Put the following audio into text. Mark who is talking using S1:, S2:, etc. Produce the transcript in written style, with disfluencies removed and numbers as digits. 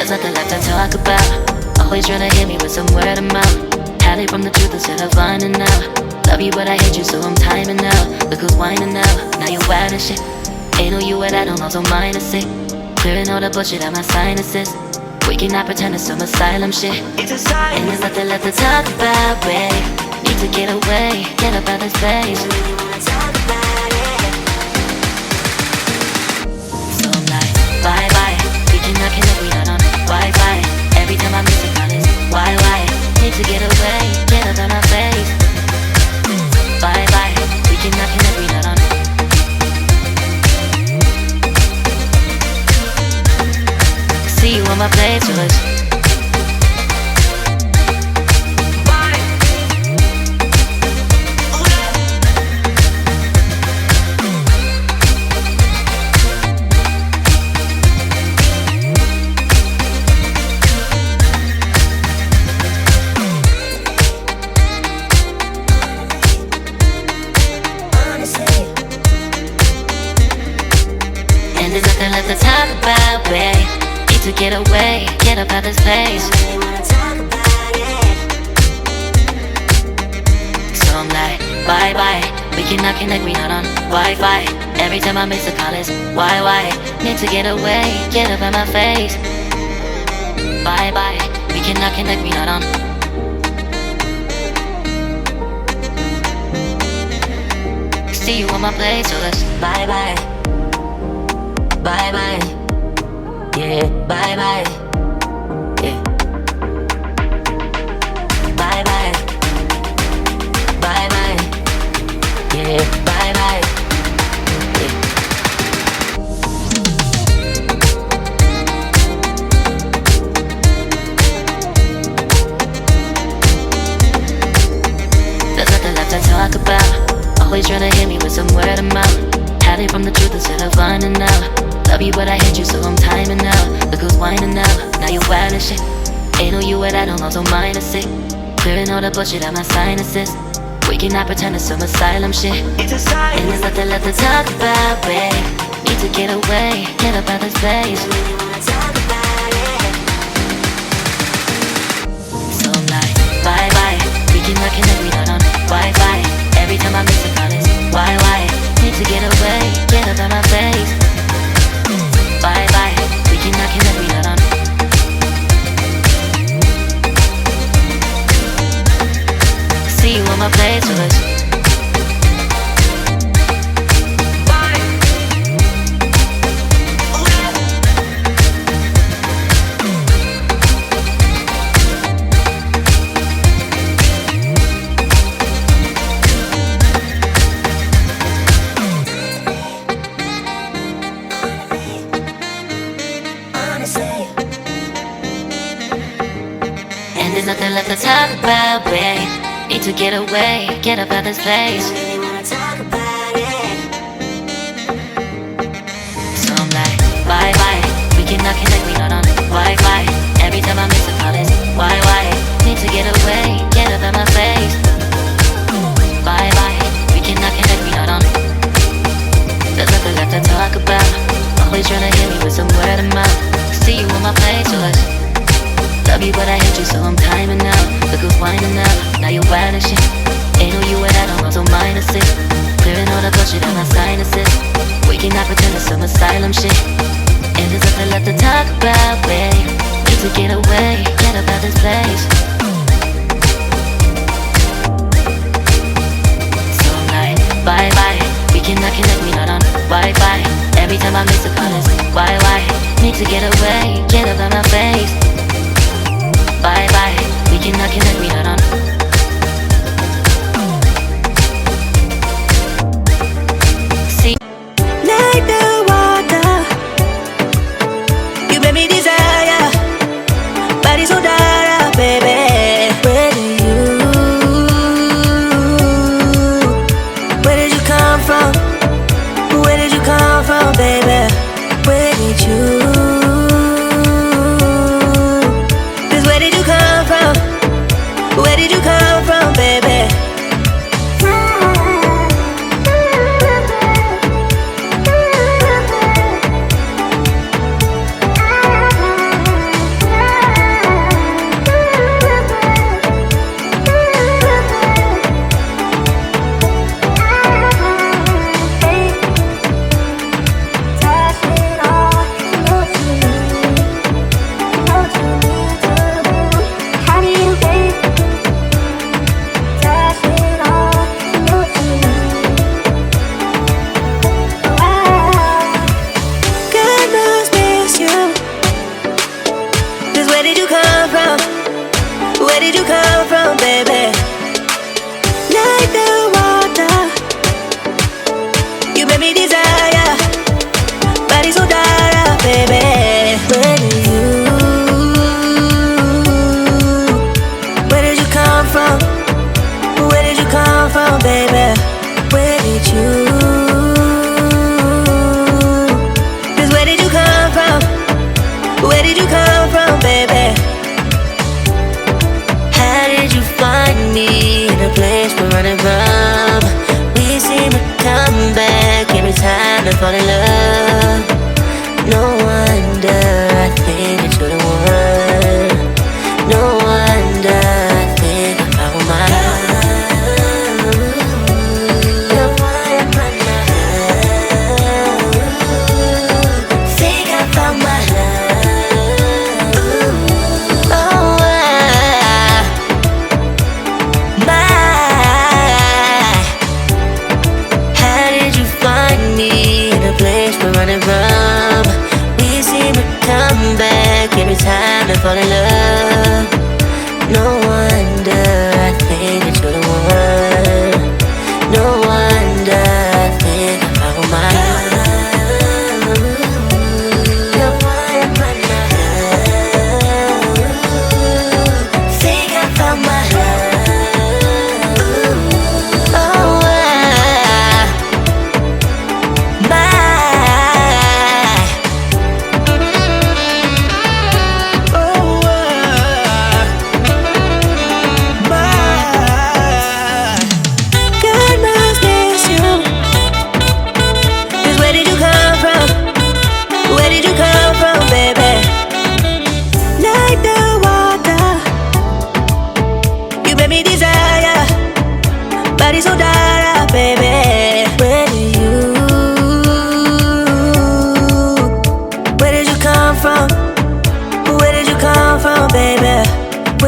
S1: There's nothing left to talk about. Always trying to hit me with some word of mouth. Hide it from the truth instead of finding out. Love you but I hate you so I'm timing out. Look who's whining now, now you wild and shit. Ain't no you at I don't also minus it. Clearing all the bullshit out my sinuses. We cannot pretend it's some asylum shit. And there's nothing left to talk about, babe. Need to get away, get up out this place. So I'm like, bye bye. We cannot connect, we not on Wi-Fi. Every time I miss it, call it why? Need to get away, get up out my face. Bye bye. We cannot connect, we not on. See you on my playlist. And there's nothing left to talk about, babe. To get away, get up out this place. So I'm like, bye bye. We cannot connect, we not on Wi-Fi. Every time I miss a call it's why? Need to get away, get up out my face. Bye bye. We cannot connect, we not on. See you on my place, so let's bye bye. Bye bye. Yeah, bye bye. Yeah. Bye bye. Bye bye. Yeah, bye bye. Yeah. There's nothing left to talk about. Always trying to hit me with some word of mouth. Hide it from the truth instead of finding out. Love you but I hate you so I'm timing out. Look who's whining now, now you wild and shit. Ain't no you at I don't also minus it. Clearing all the bullshit out my sinuses. We cannot pretend it's some asylum shit. And there's nothing left to talk about, babe. Need to get away, get up out this place. So I'm like, bye bye. We cannot connect, we not on Wi-Fi. Every time I miss a call it's why? Need to get away, get up out my face. Bye bye, we cannot connect, we not on. See you on my playlist. There's nothing left to talk about, babe. Need to get away, get up out this place. So I'm like, bye bye. We cannot connect, we not on Wi-Fi. Every time I miss a call it's why? Need to get away, get up out my face. Bye bye. We cannot connect, we not on. There's nothing left to talk about. Always trying to hit me with some word of mouth. See you on my playlist. Love you but I hate you so I'm timing out. Look who's whining now, now you wild and shit. Ain't no you at I don't also minus it. Clearing all the bullshit out my sinuses. We cannot pretend it's some asylum shit. And there's nothing left to talk about, babe. Need to get away, get up out this place. So I'm like, bye bye. We cannot connect, we not on Wi-Fi. Every time I miss a call it's why? Need to get away, get up out my face. Bye bye, we cannot connect, we not on. See.
S2: Like the water, you made me desire. Body so dark, baby. Where did you come from? Where did you come from, baby? Where did you? Where did you come from, baby? Where did you come from, baby? Like the water, you made me desire. Body so dark, baby. Where did you come from? Where did you come from, baby? Where did you? 'Cause where did you come from? Where did you come from, baby? How did you find me in a place we're running from? We seem to come back every time I fall in love. No wonder I think that you're the one. No wonder I think I found my love. No wonder I think I found my love. Oh, how did you find me in a place we're running from? We seem to come back every time I fall in love.